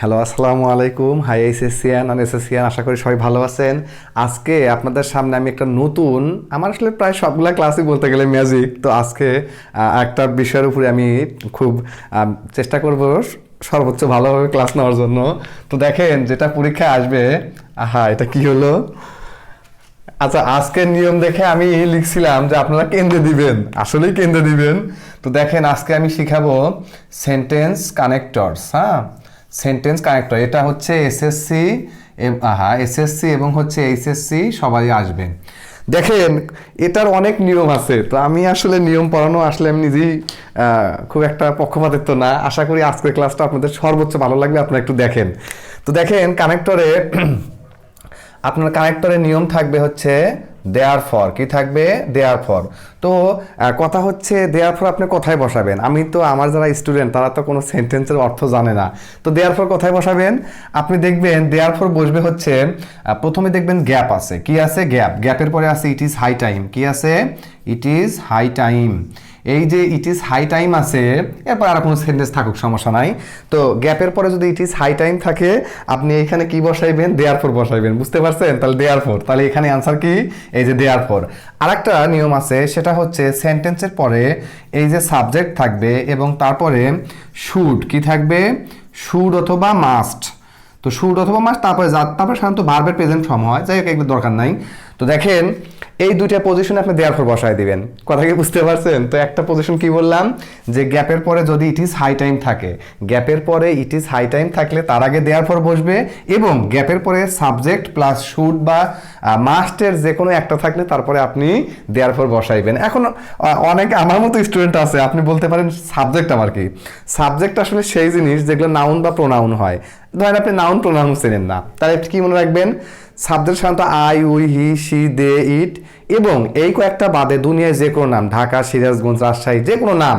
Hello, আসসালামু আলাইকুম। High HSC নন SSC, আশা করি সবাই ভালো আছেন। আজকে আপনাদের সামনে আমি একটা নতুন, আমার আসলে প্রায় সবগুলা ক্লাসই বলতে গেলে ম্যাজিক, তো আজকে একটা বিষয়ের উপরে আমি খুব চেষ্টা করব সর্বোচ্চ ভালোভাবে ক্লাস নেওয়ার জন্য। তো দেখেন, যেটা পরীক্ষায় আসবে, এটা কি হলো? আচ্ছা, আজকের নিয়ম দেখে আমি লিখছিলাম যে আপনারা কেন্দ্রে দিবেন, আসলেই কেন্দ্রে দিবেন। তো দেখেন, আজকে আমি শিখাবো সেন্টেন্স কানেক্টরস। সেন্টেন্স কানেক্টর, এটা হচ্ছে এসএসসি এবং হচ্ছে HSC সবাই আসবে। দেখেন, এটার অনেক নিয়ম আছে, তো আমি আসলে নিয়ম পড়ানো আসলে আমি নিজেই খুব একটা পক্ষপাতিত্ব না। আশা করি আজকের ক্লাসটা আপনাদের সর্বোচ্চ ভালো লাগবে, আপনারা একটু দেখেন। তো দেখেন, আপনার কানেক্টরের নিয়ম থাকবে হচ্ছে দেয়ার ফর। কি থাকবে? Therefore. তো কথা হচ্ছে দেয়ার ফর আপনি কোথায় বসাবেন? আমার যারা স্টুডেন্ট তারা তো কোনো সেন্টেন্সের অর্থ জানে না। তো দেয়ার ফর কোথায় বসাবেন? আপনি দেখবেন দেয়ার ফর বসবে হচ্ছে, প্রথমে দেখবেন গ্যাপ আছে। কি আছে? গ্যাপ। গ্যাপের পরে আছে ইট ইজ হাই টাইম। কি আছে? It is high time. এই যে ইট ইজ হাই টাইম আছে, এরপর আর কোনো সেন্টেন্স থাকুক সমস্যা নাই। তো গ্যাপের পরে যদি ইট ইজ হাই টাইম থাকে, আপনি এখানে কি বসাইবেন? There for বসাইবেন। বুঝতে পারছেন? তাহলে দেয়ার ফর, তাহলে এখানে আনসার কি? এই যে দেয়ার ফর। আরেকটা নিয়ম আছে, সেটা হচ্ছে সেন্টেন্সের পরে এই যে সাবজেক্ট থাকবে এবং তারপরে শুড। কি থাকবে? শুড অথবা মাস্ট। তো শুড অথবা মাস্ট, তারপরে সাধারণত ভার্বের প্রেজেন্ট ফর্ম হয়, যাই হোক এগুলো দরকার নাই। তো দেখেন, এই দুইটা পজিশনে আপনি দেয়ার ফর বসায় দিবেন। কথা কি বুঝতে পারছেন? তো একটা পজিশন কি বললাম, যে গ্যাপের পরে যদি ইট ইজ হাই টাইম থাকে, গ্যাপের পরে ইট ইজ হাই টাইম থাকলে তার আগে দেয়ার ফর বসবে, এবং গ্যাপের পরে সাবজেক্ট প্লাস শুড বা মাস্টের যে কোনো একটা থাকলে তারপরে আপনি দেয়ার ফর বসাইবেন। এখন অনেক আমার মতো স্টুডেন্ট আছে, আপনি বলতে পারেন সাবজেক্ট আবার কি? সাবজেক্ট আসলে সেই জিনিস যেগুলো নাউন বা প্রোনাউন হয়। ধরেন আপনি নাউন প্রোনাউন চেনেন না, তাহলে কি মনে রাখবেন? সাবজেক্ট সাধারণত আই, উই, হি, শি, দে, ইট, এবং এই কয়েকটা বাদে দুনিয়ায় যে কোনো নাম, ঢাকা, সিরাজগঞ্জ, রাজশাহী, যে কোনো নাম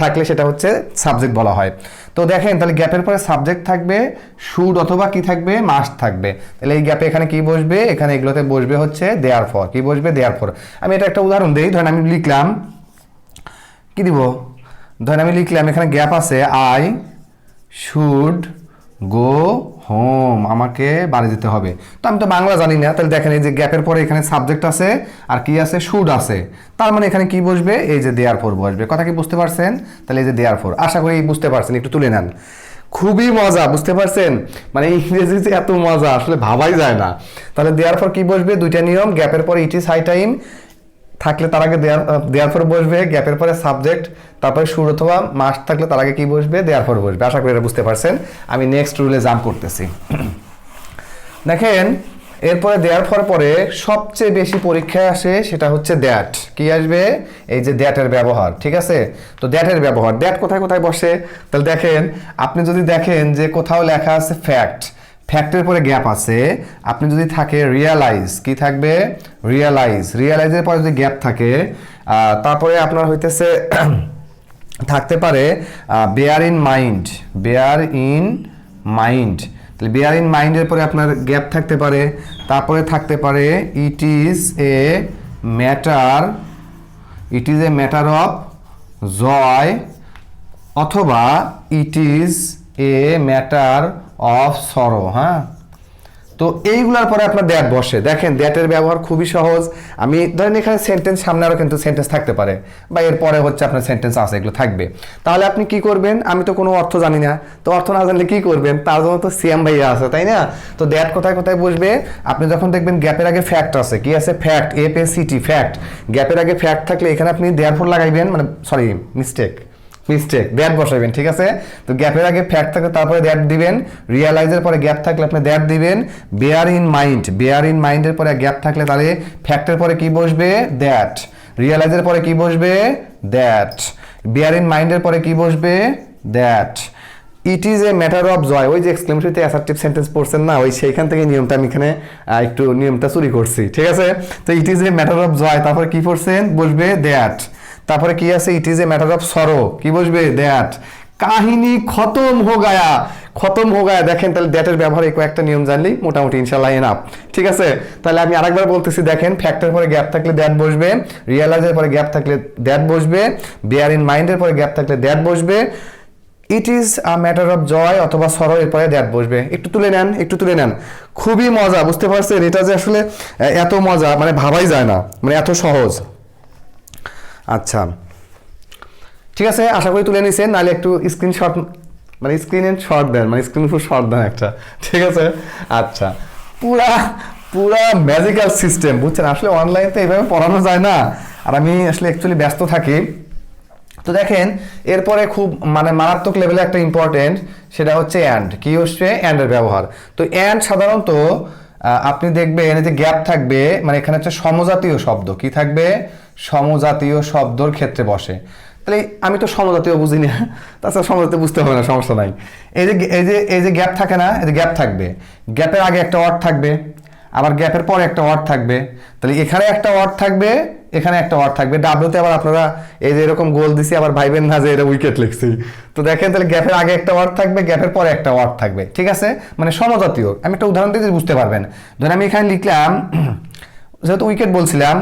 থাকলে সেটা হচ্ছে সাবজেক্ট বলা হয়। তো দেখেন, তাহলে গ্যাপের পরে সাবজেক্ট থাকবে, শুড অথবা কি থাকবে? মাস্ট থাকবে। তাহলে এই গ্যাপে এখানে কি বসবে? এখানে এগুলোতে বসবে হচ্ছে দেয়ার ফর। কি বসবে? Therefore. আমি এটা একটা উদাহরণ দিই। ধরেন আমি লিখলাম, কি দিব? ধরেন আমি লিখলাম, এখানে গ্যাপ আছে, আই শুড গো হোম, আমাকে বাড়ি যেতে হবে। তো আমি তো বাংলা জানি না, তাহলে দেখেন এই যে গ্যাপের পরে এখানে সাবজেক্ট আছে আর কি আছে? শুড আছে। তার মানে এখানে কি বসবে? এই যে দেয়ার ফর বসবে। কথা কি বুঝতে পারছেন? তাহলে এই যে দেয়ার ফর, আশা করি বুঝতে পারছেন। একটু তুলে নেন। খুবই মজা, বুঝতে পারছেন? মানে ইংরেজি যে এত মজা আসলে ভাবাই যায় না। তাহলে দেয়ার ফর কি বসবে? দুইটা নিয়ম, গ্যাপের পরে ইট ইজ হাই টাইম থাকলে তার আগে দেয়ার ফর বসবে, গ্যাপের পরে সাবজেক্ট, তারপরে শুড অথবা মাস্ট থাকলে তার আগে কি বসবে? দেয়ার ফর বসবে। আশা করি এটা বুঝতে পারছেন। আমি নেক্সট রুলে জাম্প করতেছি। দেখেন, এরপরে দেয়ার ফর পরে সবচেয়ে বেশি পরীক্ষায় আসে, সেটা হচ্ছে দ্যাট। কি আসবে? এই যে দ্যাটের ব্যবহার। ঠিক আছে? তো দ্যাটের ব্যবহার, দ্যাট কোথায় কোথায় বসে? তাহলে দেখেন, আপনি যদি দেখেন যে কোথাও লেখা আছে ফ্যাক্ট, ফ্যাক্টের পরে গ্যাপ আছে, আপনি যদি থাকে রিয়ালাইজ, কি থাকবে? রিয়ালাইজের পরে যদি গ্যাপ থাকে, তারপরে আপনার হইতেছে থাকতে পারে বেয়ার ইন মাইন্ড। তাহলে বেয়ার ইন মাইন্ডের পরে আপনার গ্যাপ থাকতে পারে, তারপরে থাকতে পারে it is a matter of joy, অথবা it is a matter of sorrow. তো এইগুলোর পরে আপনার দ্যাট বসে। দেখেন, দ্যাটের ব্যবহার খুবই সহজ। আমি ধরেন এখানে সেন্টেন্স, সামনে আরও কিন্তু সেন্টেন্স থাকতে পারে, বা এরপরে হচ্ছে আপনার সেন্টেন্স আছে, এগুলো থাকবে। তাহলে আপনি কি করবেন? আমি তো কোনো অর্থ জানি না, তো অর্থ না জানলে কি করবেন? তার জন্য তো সিয়াম ভাইয়া আছে, তাই না? তো দ্যাট কোথায় কোথায় বসবে? আপনি যখন দেখবেন গ্যাপের আগে ফ্যাক্ট আছে, কি আছে? Fact, FACT, fact. গ্যাপের আগে ফ্যাক্ট থাকলে এখানে আপনি দেয়ার ফর লাগাইবেন, মানে সরি মিস্টেক দ্যাট বসাবেন। ঠিক আছে? তো গ্যাপের আগে ফ্যাক্ট থাকলে তারপরে দ্যাট দিবেন। রিয়ালাইজের পরে গ্যাপ থাকলে আপনি দ্যাট দিবেন। বেয়ার ইন মাইন্ডের পরে গ্যাপ থাকলে তাহলে ফ্যাক্টের পরে কি বসবে? দ্যাট। রিয়ালাইজের পরে কি বসবে? দ্যাট। বেয়ার ইন মাইন্ডের পরে কি বসবে? That. It is a matter of joy, ওই যে এক্সক্লেমেটরিতে অ্যাসার্টিভ সেন্টেন্স পড়ছেন না, ওই সেইখান থেকে নিয়মটা আমি এখানে একটু নিয়মটা চুরি করছি। ঠিক আছে? তো it is a matter of joy, তারপরে কি পড়ছেন? বসবে দ্যাট। তারপরে কি আছে? It is a matter of sorrow, কি বসবে? দ্যাট। কাহিনী খতম হো গায়া। দেখেন, তাহলে দ্যাটের ব্যবহার এই কয়েকটা নিয়ম জানলেই মোটামুটি ইনশাল্লাহ এনাফ। ঠিক আছে? তাহলে আমি আরেকবার বলতেছি, দেখেন, ফ্যাক্টের পরে গ্যাপ থাকলে দ্যাট বসবে, রিয়ালাইজের পরে গ্যাপ থাকলে দ্যাট বসবে, বেয়ার ইন মাইন্ডের পরে গ্যাপ থাকলে দ্যাট বসবে, it is a matter of joy অথবা সরো, এরপরে দ্যাট বসবে। একটু তুলে নেন, একটু তুলে নেন। খুবই মজা, বুঝতে পারছেন? এটা যে আসলে এত মজা মানে ভাবাই যায় না, মানে এত সহজ। আচ্ছা ঠিক আছে, আশা করি তুলে নিছেন। নাহলে একটু স্ক্রিনশট, মানে স্ক্রিনে শট দেন, মানে স্ক্রিন ফুল শট দেন একটা, ঠিক আছে? আচ্ছা, পুরা পুরা ম্যাজিক্যাল সিস্টেম, বুঝছেন? আসলে অনলাইনে তো এইভাবে পড়ানো যায় না, আর আমি আসলে অ্যাকচুয়ালি ব্যস্ত থাকি। তো দেখেন এরপরে খুব মানে মারাত্মক লেভেলে একটা ইম্পর্টেন্ট, সেটা হচ্ছে অ্যান্ড। কি হচ্ছে? অ্যান্ডের ব্যবহার। তো অ্যান্ড সাধারণত আপনি দেখবেন যে গ্যাপ থাকবে, মানে এখানে হচ্ছে সমজাতীয় শব্দ। কি থাকবে? সমজাতীয় শব্দর ক্ষেত্রে বসে। তাহলে আমি তো সমজাতীয় বুঝি না, তাছাড়া সমজাতীয় বুঝতে হবে না, সমস্যা নাই। এই যে গ্যাপ থাকে না, এই যে গ্যাপ থাকবে, গ্যাপের আগে একটা ওয়ার্ড থাকবে, আবার গ্যাপের পরে একটা ওয়ার্ড থাকবে। তাহলে এখানে একটা ওয়ার্ড থাকবে, এখানে একটা ওয়ার্ড থাকবে। ডাব্লিউতে আবার আপনারা এই যে এরকম গোল দিছি, আবার ভাইবেন না যে এটা উইকেট লিখছি। তো দেখেন তাহলে গ্যাপের আগে একটা ওয়ার্ড থাকবে, গ্যাপের পরে একটা ওয়ার্ড থাকবে, ঠিক আছে? মানে সমজাতীয়। আমি একটা উদাহরণ দিয়ে বুঝতে পারবেন। ধরেন আমি এখানে লিখলাম, যেহেতু উইকেট বলছিলাম,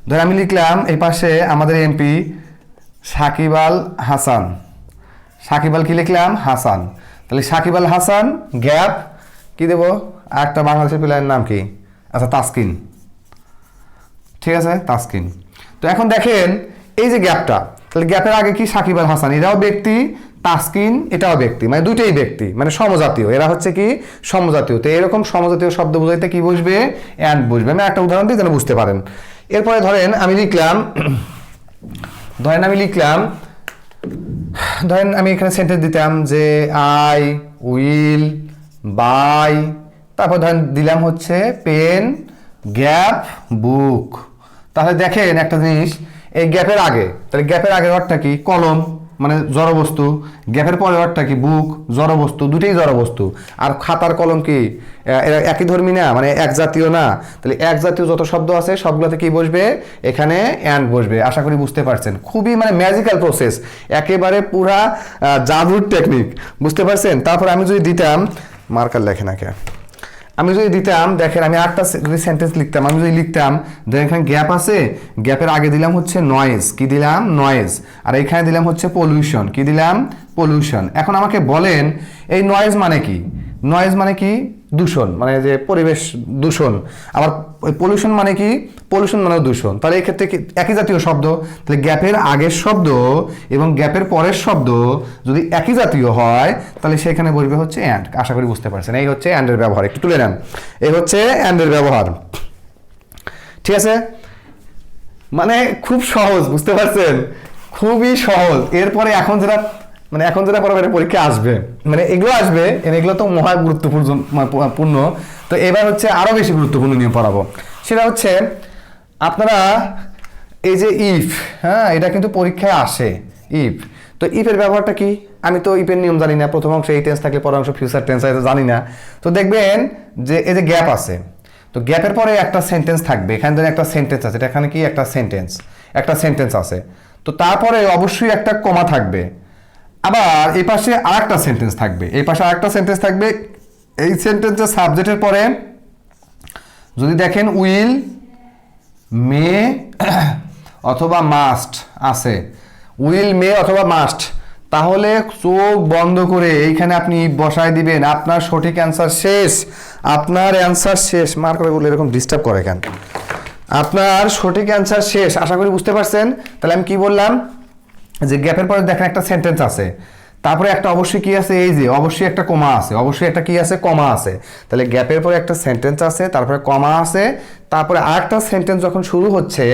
ধরেন আমি লিখলাম এই পাশে আমাদের এমপি সাকিব আল হাসান। সাকিব আল কি লিখলাম? হাসান। তাহলে সাকিব আল হাসান গ্যাপ কি দেবো? একটা বাংলাদেশের প্লেয়ারের নাম কি? আচ্ছা, তাসকিন, ঠিক আছে? তাসকিন। তো এখন দেখেন এই যে গ্যাপটা, তাহলে গ্যাপের আগে কি? সাকিব আল হাসান, এরাও ব্যক্তি, তাসকিন এটাও ব্যক্তি, মানে দুইটাই ব্যক্তি, মানে সমজাতীয়। এরা হচ্ছে কি? সমজাতীয়। তো এরকম সমজাতীয় শব্দ বোঝাইতে কি বসবে? অ্যান্ড বসবে। আমি একটা উদাহরণ দিই যেন বুঝতে পারেন। এরপরে ধরেন আমি লিখলাম, ধরেন আমি এখানে সেন্টেন্স দিতাম যে আই উইল বাই, তারপর ধরেন দিলাম হচ্ছে পেন গ্যাপ বুক। তাহলে দেখেন একটা জিনিস, এই গ্যাপের আগে, তাহলে গ্যাপের আগের অর্থটা কি? কলম, মানে জড়বস্তু। গ্যাপের পরের অর্থটা কি? বুক, জড়বস্তু, দুটোই জড়বস্তু। আর খাতার কলম কি এরা একই ধর্মী না, মানে এক জাতীয় না? তাহলে এক জাতীয় যত শব্দ আছে সবগুলোতে কি বসবে? এখানে অ্যান্ড বসবে। আশা করি বুঝতে পারছেন। খুবই মানে ম্যাজিক্যাল প্রসেস, একেবারে পুরা জাদুর টেকনিক, বুঝতে পারছেন? তারপর আমি যদি দিতাম, মার্কার লেখে না কে, আমি যদি দিতাম, দেখেন আমি আরেকটা যদি সেন্টেন্স লিখতাম, আমি যদি লিখতাম, দেখেন এখানে গ্যাপ আছে, গ্যাপের আগে দিলাম হচ্ছে নয়েজ। কি দিলাম? নয়েজ। আর এখানে দিলাম হচ্ছে পলিউশন। কি দিলাম? পলিউশন। এখন আমাকে বলেন এই নয়েজ মানে কি? নয়েজ মানে কি? দূষণ, মানে যে পরিবেশ দূষণ। আবার পলিউশন মানে কি? পলিউশন মানে দূষণ। তাহলে এই ক্ষেত্রে একই জাতীয় শব্দ, তাহলে গ্যাপের আগের শব্দ এবং গ্যাপের পরের শব্দ যদি একই জাতীয় হয় তাহলে সেখানে বসবে হচ্ছে অ্যান্ড। আশা করি বুঝতে পারছেন। এই হচ্ছে অ্যান্ডের ব্যবহার। একটু তুলে নেন, এই হচ্ছে অ্যান্ডের ব্যবহার, ঠিক আছে? মানে খুব সহজ, বুঝতে পারছেন? খুবই সহজ। এরপরে এখন যেটা পরে পরীক্ষা আসবে, মানে এগুলো আসবে, এগুলো তো মহা গুরুত্বপূর্ণ। তো এবার হচ্ছে আরো বেশি গুরুত্বপূর্ণ নিয়ে পড়াবো। সেটা হচ্ছে আপনারা এই যে ইফ, হ্যাঁ, এটা কিন্তু পরীক্ষায় আসে। ইফ, তো ইফের ব্যবহারটা কি? আমি তো ইফের নিয়ম জানি না। প্রথম অংশ এই টেন্স থাকলে পরের অংশ ফিউচার টেন্স হয়, জানি না। তো দেখবেন যে এই যে গ্যাপ আছে, তো গ্যাপের পরে একটা সেন্টেন্স থাকবে। এখানে ধরেন একটা সেন্টেন্স আছে, এটা এখানে কি? একটা সেন্টেন্স আছে। তো তারপরে অবশ্যই একটা কমা থাকবে। আবার এই পাশে আরেকটা সেন্টেন্স থাকবে, এই সেন্টেন্সের সাবজেক্টের পরে যদি দেখেন উইল, মে অথবা মাস্ট আছে, উইল, মে অথবা মাস্ট, তাহলে চোখ বন্ধ করে এইখানে আপনি বসায় দিবেন। আপনার সঠিক অ্যান্সার শেষ, আপনার অ্যান্সার শেষ। মার করে বলে এরকম ডিস্টার্ব করে কেন? আপনার সঠিক অ্যান্সার শেষ। আশা করি বুঝতে পারছেন। তাহলে আমি কি বললাম যে গ্যাপের পরে দেখেন একটা সেন্টেন্স আছে, তারপরে একটা অবশ্যই কি আছে? এই যে অবশ্যই একটা কমা আছে, অবশ্যই একটা কি আছে? কমা আছে। তাহলে গ্যাপের পরে একটা সেন্টেন্স আছে, তারপরে কমা আছে, তারপরে আরেকটা সেন্টেন্স যখন শুরু হচ্ছে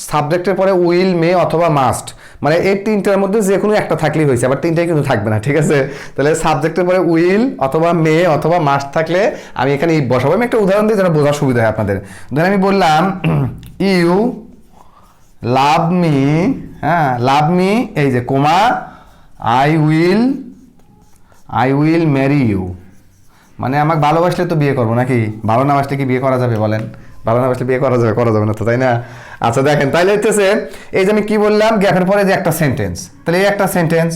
সাবজেক্টের পরে উইল, মে অথবা মাস্ট, মানে এই তিনটার মধ্যে যে কোনো একটা থাকলেই হয়েছে। আবার তিনটাই কিন্তু থাকবে না, ঠিক আছে? তাহলে সাবজেক্টের পরে উইল অথবা মে অথবা মাস্ট থাকলে আমি এখানে বসাবো। আমি একটা উদাহরণ দিই যেন বোঝার সুবিধা হয় আপনাদের। ধরেন আমি বললাম ইউ লাভ মি, হ্যাঁ, লাভ মি, এই যে comma, I will marry you, মানে আমাকে ভালোবাসলে তো বিয়ে করবো নাকি? ভালো না বাসলে কি বিয়ে করা যাবে বলেন? ভালো না বাসলে বিয়ে করা যাবে না তো, তাই না? আচ্ছা দেখেন, তাইলে হচ্ছে এই যে আমি কি বললাম, গ্যাপের পরে যে একটা সেন্টেন্স, তাহলে এই একটা সেন্টেন্স,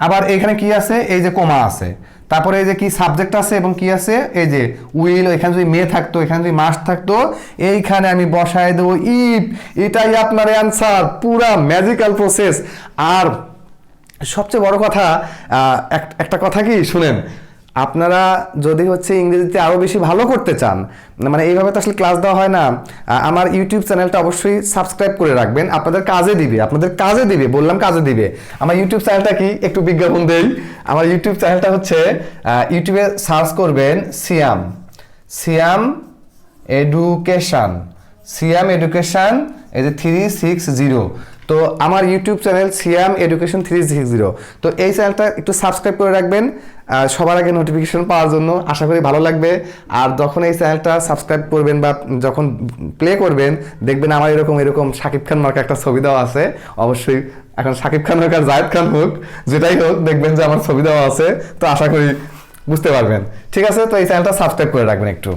আবার এখানে কি আছে? এই যে কোমা আছে, তারপরে এই যে কি সাবজেক্ট আছে এবং কি আছে? এই যে উইল, এখানে যদি মে থাকতো, এখানে যদি মাস্ট থাকতো, এইখানে আমি বসায় দেবো ইফ। এটাই আপনার অ্যান্সার, পুরা ম্যাজিক্যাল প্রসেস। আর সবচেয়ে বড় কথা, একটা কথা কি শুনেন, আপনারা যদি হচ্ছে ইংরেজিতে আরও বেশি ভালো করতে চান, মানে এইভাবে তো আসলে ক্লাস দেওয়া হয় না, আমার ইউটিউব চ্যানেলটা অবশ্যই সাবস্ক্রাইব করে রাখবেন, আপনাদের কাজে দিবে, বললাম কাজে দিবে। আমার ইউটিউব চ্যানেলটা কি একটু বিজ্ঞাপন দেই। আমার ইউটিউব চ্যানেলটা হচ্ছে, ইউটিউবে সার্চ করবেন সিয়াম এডুকেশন, এই যে 360। তো আমার ইউটিউব চ্যানেল সিয়াম এডুকেশন 360। তো এই চ্যানেলটা একটু সাবস্ক্রাইব করে রাখবেন সবার আগে নোটিফিকেশন পাওয়ার জন্য। আশা করি ভালো লাগবে। আর যখন এই চ্যানেলটা সাবস্ক্রাইব করবেন বা যখন প্লে করবেন, দেখবেন আমার এরকম শাকিব খান মার্কা একটা ছবি দেওয়া আছে। অবশ্যই এখন শাকিব খান হোক আর জায়েদ খান হোক, যেটাই হোক, দেখবেন যে আমার ছবি দেওয়া আছে। তো আশা করি বুঝতে পারবেন। ঠিক আছে, তো এই চ্যানেলটা সাবস্ক্রাইব করে রাখবেন একটু।